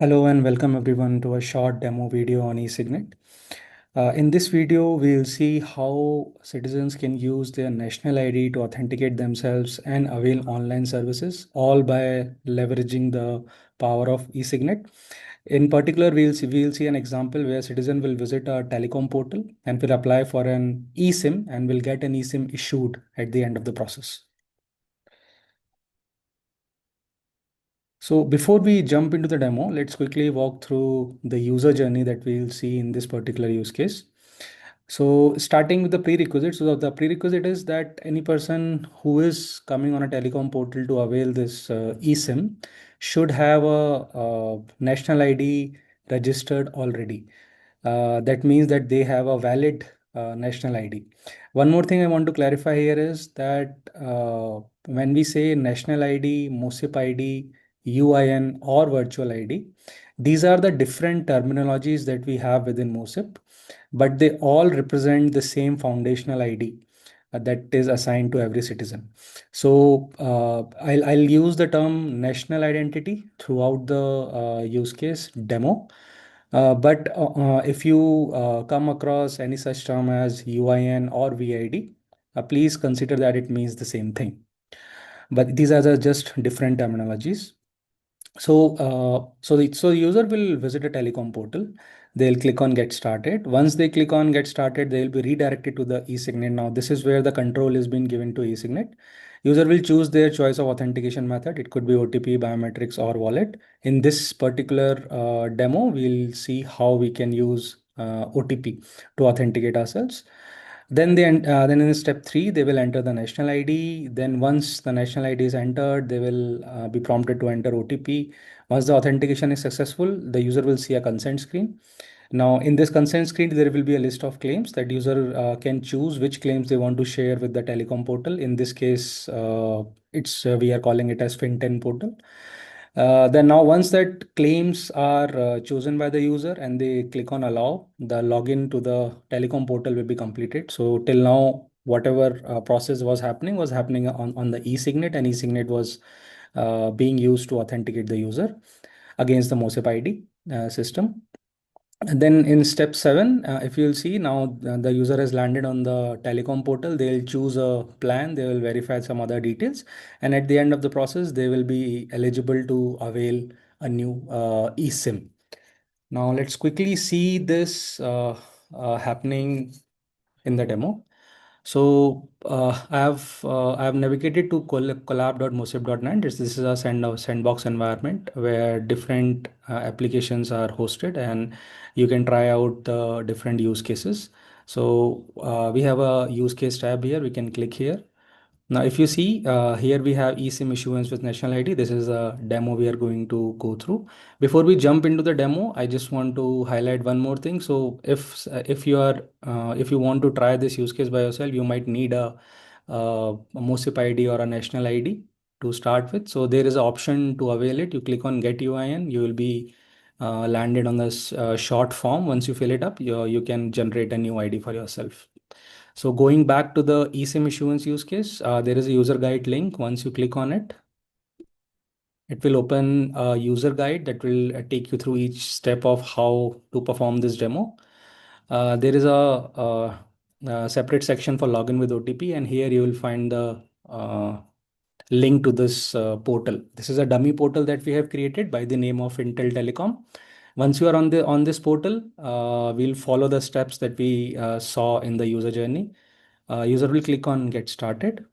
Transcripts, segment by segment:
Hello and welcome everyone to a short demo video on eSignet. In this video, we'll see how citizens can use their national ID to authenticate themselves and avail online services, all by leveraging the power of eSignet. In particular, we'll see an example where citizen will visit a telecom portal and will apply for an eSIM and will get an eSIM issued at the end of the process. So before we jump into the demo, let's quickly walk through the user journey that we'll see in this particular use case. So starting with the prerequisites, so the prerequisite is that any person who is coming on a telecom portal to avail this eSIM should have a national ID registered already. That means that they have a valid national ID. One more thing I want to clarify here is that when we say national ID, MOSIP ID, UIN, or virtual ID, these are the different terminologies that we have within MOSIP, but they all represent the same foundational ID that is assigned to every citizen. So I'll use the term national identity throughout the use case demo. But if you come across any such term as UIN or VID, please consider that it means the same thing. But these are just different terminologies. So the user will visit a telecom portal. They'll click on Get Started. Once they click on Get Started, they'll be redirected to the eSignet. Now, this is where the control is being given to eSignet. User will choose their choice of authentication method. It could be OTP, biometrics, or wallet. In this particular demo, we'll see how we can use OTP to authenticate ourselves. Then in step three, they will enter the national ID. Then once the national ID is entered, they will be prompted to enter OTP. Once the authentication is successful, the user will see a consent screen. Now, in this consent screen, there will be a list of claims that user can choose which claims they want to share with the telecom portal. In this case, it's we are calling it as Fyntel portal. Then now once that claims are chosen by the user and they click on allow, the login to the telecom portal will be completed. So till now, whatever process was happening on the eSignet, and eSignet was being used to authenticate the user against the MOSIP ID system. And then in step seven, if you'll see now the user has landed on the telecom portal, they'll choose a plan, they will verify some other details, and at the end of the process, they will be eligible to avail a new eSIM. Now let's quickly see this happening in the demo. So I have navigated to collab.mosip.net. This is a sandbox environment where different applications are hosted, and you can try out the different use cases. So we have a use case tab here. We can click here. Now, if you see here, we have eSIM issuance with national ID. This is a demo we are going to go through. Before we jump into the demo, I just want to highlight one more thing. So if you want to try this use case by yourself, you might need a MOSIP ID or a national ID to start with. So there is an option to avail it. You click on Get UIN. You will be landed on this short form. Once you fill it up, you can generate a new ID for yourself. So going back to the eSIM issuance use case, there is a user guide link. Once you click on it, it will open a user guide that will take you through each step of how to perform this demo. There is a separate section for login with OTP, and here you will find the link to this portal. This is a dummy portal that we have created by the name of Fyntel Telecom. Once you are on this portal, we'll follow the steps that we saw in the user journey. User will click on Get Started.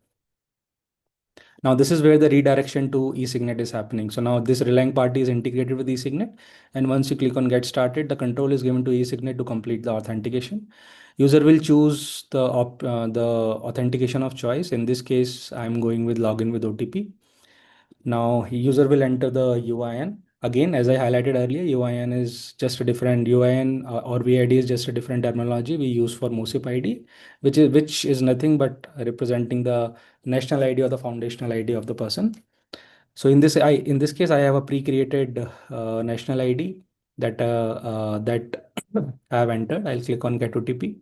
Now this is where the redirection to eSignet is happening. So now this relying party is integrated with eSignet, and once you click on Get Started, the control is given to eSignet to complete the authentication. User will choose the authentication of choice. In this case, I'm going with login with OTP. Now user will enter the UIN. Again, as I highlighted earlier, UIN is just a different UIN or VID is just a different terminology we use for MOSIP ID, which is nothing but representing the national ID or the foundational ID of the person. So in this case, I have a pre-created national ID that I have entered. I'll click on Get OTP.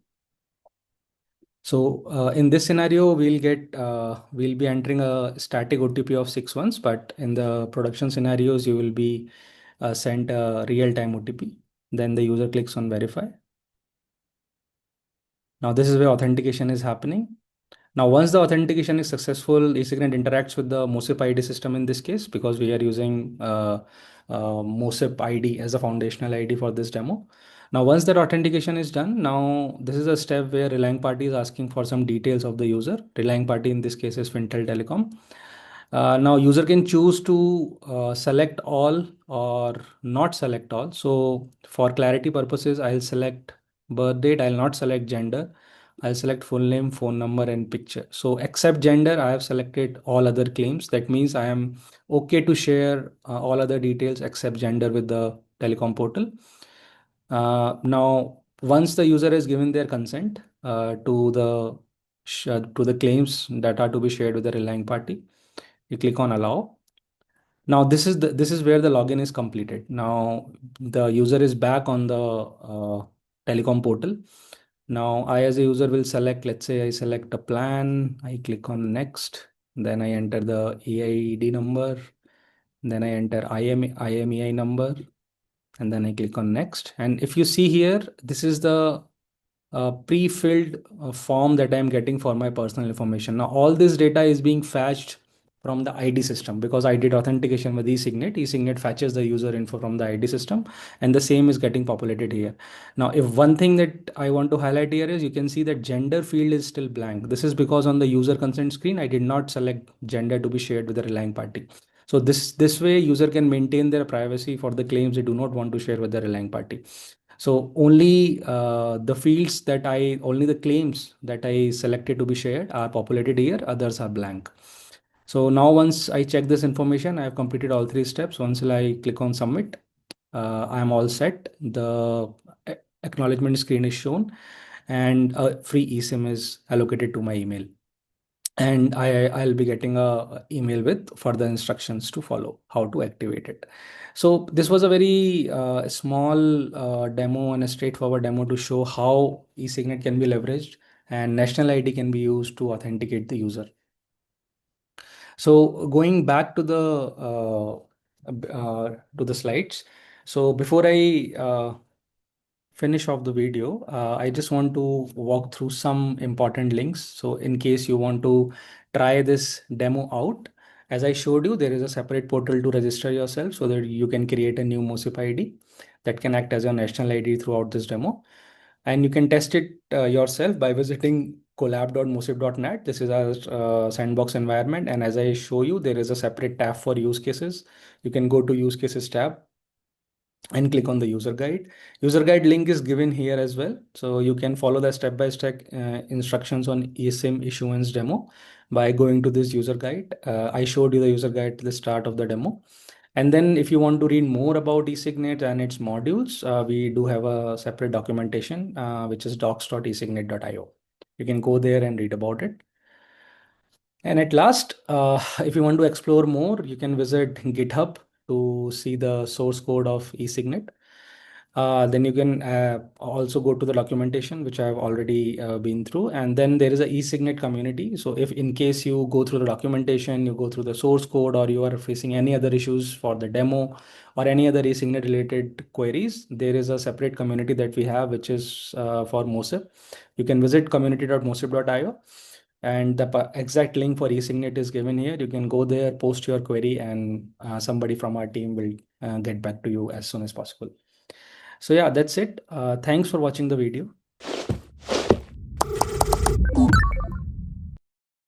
So in this scenario, we'll be entering a static OTP of 6 ones, but in the production scenarios, you will be sent a real-time OTP. Then the user clicks on verify. Now this is where authentication is happening. Now, once the authentication is successful, eSignet interacts with the MOSIP ID system in this case, because we are using MOSIP ID as a foundational ID for this demo. Now, once that authentication is done, now this is a step where relying party is asking for some details of the user. Relying party in this case is Fyntel Telecom. Now user can choose to select all or not select all. So for clarity purposes, I'll select birth date. I'll not select gender. I'll select full name, phone number, and picture. So except gender, I have selected all other claims. That means I am okay to share all other details except gender with the telecom portal. Now, once the user has given their consent to the claims that are to be shared with the relying party, you click on allow. Now this is where the login is completed. Now the user is back on the telecom portal. Now I as a user will select, let's say I select a plan, I click on next, then I enter the EID number, then I enter IMEI number, and then I click on next. And if you see here, this is the pre-filled form that I'm getting for my personal information. Now, all this data is being fetched from the ID system because I did authentication with eSignet. eSignet fetches the user info from the ID system, and the same is getting populated here. Now, if one thing that I want to highlight here is you can see that gender field is still blank. This is because on the user consent screen, I did not select gender to be shared with the relying party. So this way, user can maintain their privacy for the claims they do not want to share with the relying party. So only only the claims that I selected to be shared are populated here, others are blank. So now once I check this information, I have completed all three steps. Once I click on submit, I am all set. The acknowledgement screen is shown and a free eSIM is allocated to my email. And I'll be getting a email with further instructions to follow how to activate it. So this was a very small demo and a straightforward demo to show how eSignet can be leveraged and national ID can be used to authenticate the user. So going back to the slides. So before I finish off the video, I just want to walk through some important links. So in case you want to try this demo out, as I showed you, there is a separate portal to register yourself so that you can create a new MOSIP ID that can act as your national ID throughout this demo. And you can test it yourself by visiting collab.mosip.net. This is our sandbox environment. And as I show you, there is a separate tab for use cases. You can go to use cases tab and click on the user guide. User guide link is given here as well. So you can follow the step-by-step instructions on eSIM issuance demo by going to this user guide. I showed you the user guide at the start of the demo. And then if you want to read more about eSignet and its modules, we do have a separate documentation, which is docs.esignet.io. You can go there and read about it. And at last, if you want to explore more, you can visit GitHub to see the source code of eSignet. Then you can also go to the documentation, which I've already been through. And then there is a eSignet community. So if in case you go through the documentation, you go through the source code, or you are facing any other issues for the demo or any other eSignet related queries, there is a separate community that we have, which is for MOSIP. You can visit community.mosip.io. And the exact link for eSignet is given here. You can go there, post your query, and somebody from our team will get back to you as soon as possible. So yeah, that's it. Thanks for watching the video.